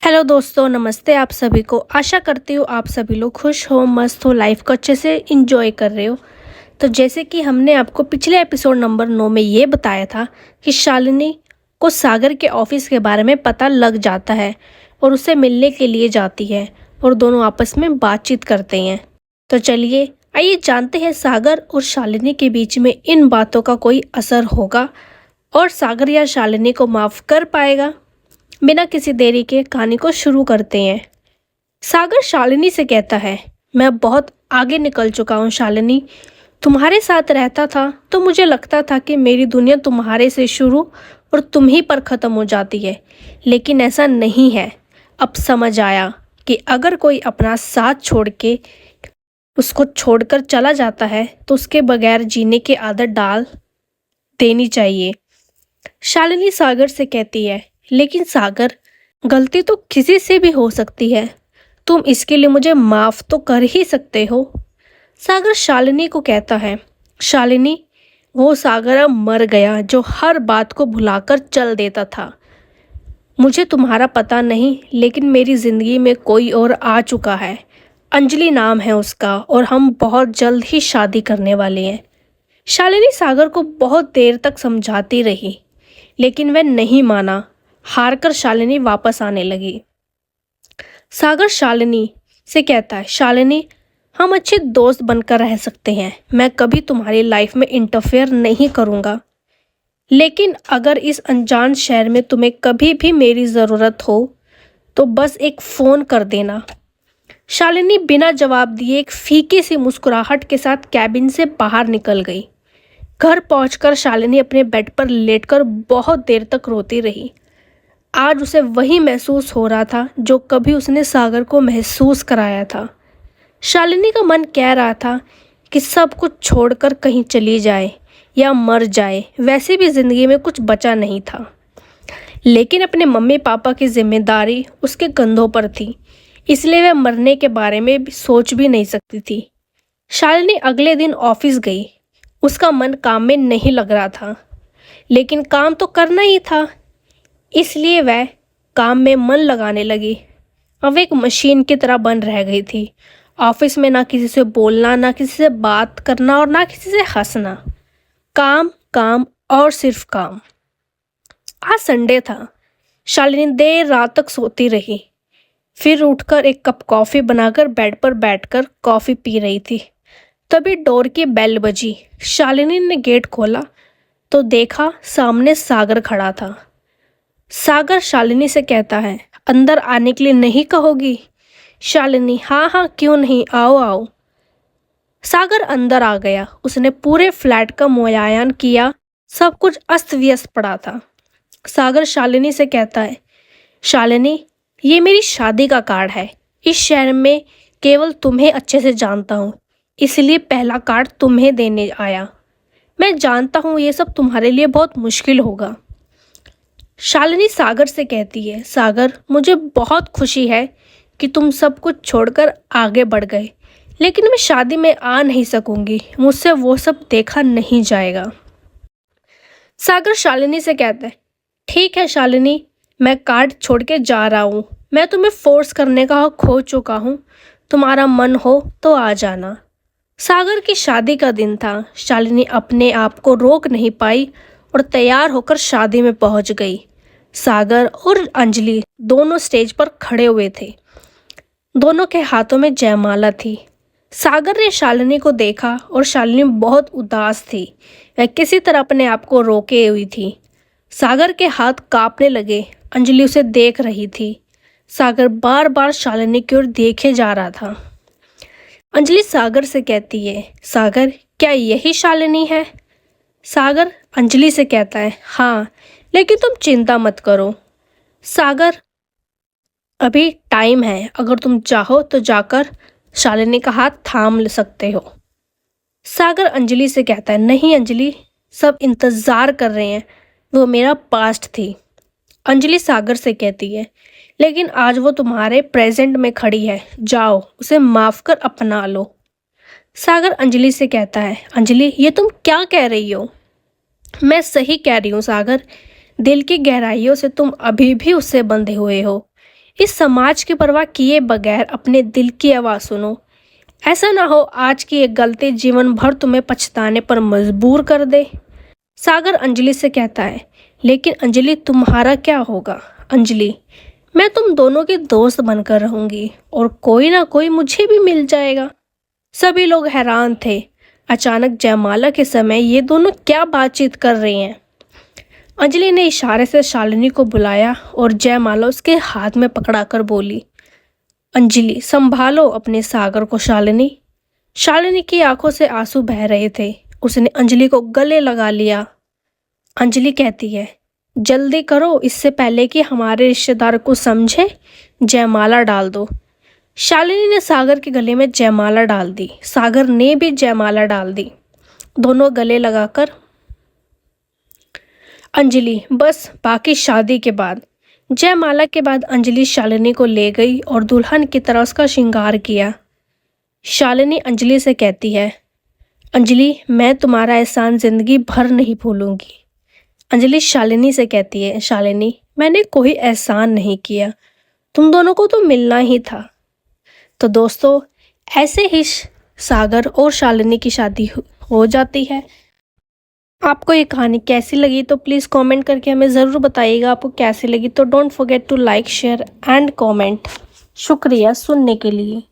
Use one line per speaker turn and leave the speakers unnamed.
Hello दोस्तों, नमस्ते आप सभी को। आशा करती हूँ आप सभी लोग खुश हो, मस्त हो, लाइफ को अच्छे से इंजॉय कर रहे हो। तो जैसे कि हमने आपको पिछले एपिसोड नंबर 9 में ये बताया था कि शालिनी को सागर के ऑफिस के बारे में पता लग जाता है और उससे मिलने के लिए जाती है और दोनों आपस में बातचीत करते हैं। तो चलिए आइए जानते हैं सागर और शालिनी के बीच में इन बातों का कोई असर होगा और सागर या शालिनी को माफ़ कर पाएगा। बिना किसी देरी के कहानी को शुरू करते हैं। सागर शालिनी से कहता है, मैं बहुत आगे निकल चुका हूँ शालिनी। तुम्हारे साथ रहता था तो मुझे लगता था कि मेरी दुनिया तुम्हारे से शुरू और तुम ही पर ख़त्म हो जाती है, लेकिन ऐसा नहीं है। अब समझ आया कि अगर कोई अपना साथ छोड़ के उसको छोड़कर चला जाता है तो उसके बगैर जीने की आदत डाल देनी चाहिए। शालिनी सागर से कहती है, लेकिन सागर, गलती तो किसी से भी हो सकती है। तुम इसके लिए मुझे माफ़ तो कर ही सकते हो। सागर शालिनी को कहता है, शालिनी, वो सागर अब मर गया जो हर बात को भुलाकर चल देता था। मुझे तुम्हारा पता नहीं, लेकिन मेरी ज़िंदगी में कोई और आ चुका है। अंजलि नाम है उसका और हम बहुत जल्द ही शादी करने वाले हैं। शालिनी सागर को बहुत देर तक समझाती रही, लेकिन वह नहीं माना। हारकर शालिनी वापस आने लगी। सागर शालिनी से कहता है, शालिनी, हम अच्छे दोस्त बनकर रह सकते हैं। मैं कभी तुम्हारी लाइफ में इंटरफेयर नहीं करूँगा, लेकिन अगर इस अनजान शहर में तुम्हें कभी भी मेरी ज़रूरत हो तो बस एक फ़ोन कर देना। शालिनी बिना जवाब दिए एक फीकी सी मुस्कुराहट के साथ कैबिन से बाहर निकल गई। घर पहुंचकर शालिनी अपने बेड पर लेटकर बहुत देर तक रोती रही। आज उसे वही महसूस हो रहा था जो कभी उसने सागर को महसूस कराया था। शालिनी का मन कह रहा था कि सब कुछ छोड़कर कहीं चली जाए या मर जाए, वैसे भी ज़िंदगी में कुछ बचा नहीं था। लेकिन अपने मम्मी पापा की जिम्मेदारी उसके कंधों पर थी, इसलिए वह मरने के बारे में सोच भी नहीं सकती थी। शालिनी अगले दिन ऑफिस गई। उसका मन काम में नहीं लग रहा था, लेकिन काम तो करना ही था, इसलिए वह काम में मन लगाने लगी। अब एक मशीन की तरह बन रह गई थी। ऑफिस में ना किसी से बोलना, ना किसी से बात करना और ना किसी से हंसना। काम काम और सिर्फ काम। आज संडे था। शालिनी देर रात तक सोती रही, फिर उठकर एक कप कॉफ़ी बनाकर बेड पर बैठकर कॉफ़ी पी रही थी। तभी डोर की बेल बजी। शालिनी ने गेट खोला तो देखा सामने सागर खड़ा था। सागर शालिनी से कहता है, अंदर आने के लिए नहीं कहोगी? शालिनी, हाँ हाँ, क्यों नहीं, आओ आओ। सागर अंदर आ गया। उसने पूरे फ्लैट का मुआयना किया। सब कुछ अस्त व्यस्त पड़ा था। सागर शालिनी से कहता है, शालिनी, ये मेरी शादी का कार्ड है। इस शहर में केवल तुम्हें अच्छे से जानता हूँ, इसलिए पहला कार्ड तुम्हें देने आया। मैं जानता हूँ ये सब तुम्हारे लिए बहुत मुश्किल होगा। शालिनी सागर से कहती है, सागर, मुझे बहुत खुशी है कि तुम सब कुछ छोड़कर आगे बढ़ गए, लेकिन मैं शादी में आ नहीं सकूंगी। मुझसे वो सब देखा नहीं जाएगा। सागर शालिनी से कहता है, ठीक है शालिनी, मैं कार्ड छोड़ के जा रहा हूँ। मैं तुम्हें फोर्स करने का हक खो चुका हूँ। तुम्हारा मन हो तो आ जाना। सागर की शादी का दिन था। शालिनी अपने आप को रोक नहीं पाई और तैयार होकर शादी में पहुंच गई। सागर और अंजलि दोनों स्टेज पर खड़े हुए थे। दोनों के हाथों में जयमाला थी। सागर ने शालिनी को देखा और शालिनी बहुत उदास थी। वह किसी तरह अपने आप को रोके हुई थी। सागर के हाथ कांपने लगे। अंजलि उसे देख रही थी। सागर बार बार शालिनी की ओर देखे जा रहा था। अंजलि सागर से कहती है, सागर, क्या यही शालिनी है? सागर अंजलि से कहता है, हाँ, लेकिन तुम चिंता मत करो। सागर, अभी टाइम है। अगर तुम चाहो तो जाकर शालिनी का हाथ थाम सकते हो। सागर अंजलि से कहता है, नहीं अंजलि, सब इंतज़ार कर रहे हैं। वो मेरा पास्ट थी। अंजलि सागर से कहती है, लेकिन आज वो तुम्हारे प्रेजेंट में खड़ी है। जाओ, उसे माफ़ कर अपना लो। सागर अंजलि से कहता है, अंजलि, ये तुम क्या कह रही हो? मैं सही कह रही हूँ सागर। दिल की गहराइयों से तुम अभी भी उससे बंधे हुए हो। इस समाज की परवाह किए बगैर अपने दिल की आवाज़ सुनो। ऐसा ना हो आज की एक गलती जीवन भर तुम्हें पछताने पर मजबूर कर दे। सागर अंजलि से कहता है, लेकिन अंजलि तुम्हारा क्या होगा? अंजलि, मैं तुम दोनों की दोस्त बनकर रहूंगी और कोई ना कोई मुझे भी मिल जाएगा। सभी लोग हैरान थे। अचानक जयमाला के समय ये दोनों क्या बातचीत कर रही हैं? अंजलि ने इशारे से शालिनी को बुलाया और जयमाला उसके हाथ में पकड़ाकर बोली, अंजलि संभालो अपने सागर को। शालिनी की आंखों से आंसू बह रहे थे। उसने अंजलि को गले लगा लिया। अंजलि कहती है, जल्दी करो इससे पहले कि हमारे रिश्तेदार को समझे। जयमाला डाल दो। शालिनी ने सागर के गले में जयमाला डाल दी। सागर ने भी जयमाला डाल दी। दोनों गले लगाकर। अंजलि, बस बाकी शादी के बाद। जयमाला के बाद अंजलि शालिनी को ले गई और दुल्हन की तरह उसका श्रृंगार किया। शालिनी अंजलि से कहती है, अंजलि मैं तुम्हारा एहसान जिंदगी भर नहीं भूलूंगी। अंजलि शालिनी से कहती है, शालिनी मैंने कोई एहसान नहीं किया, तुम दोनों को तो मिलना ही था। तो दोस्तों ऐसे ही सागर और शालिनी की शादी हो जाती है। आपको ये कहानी कैसी लगी तो प्लीज़ कमेंट करके हमें ज़रूर बताइएगा आपको कैसी लगी। तो don't forget to like share and comment. शुक्रिया सुनने के लिए।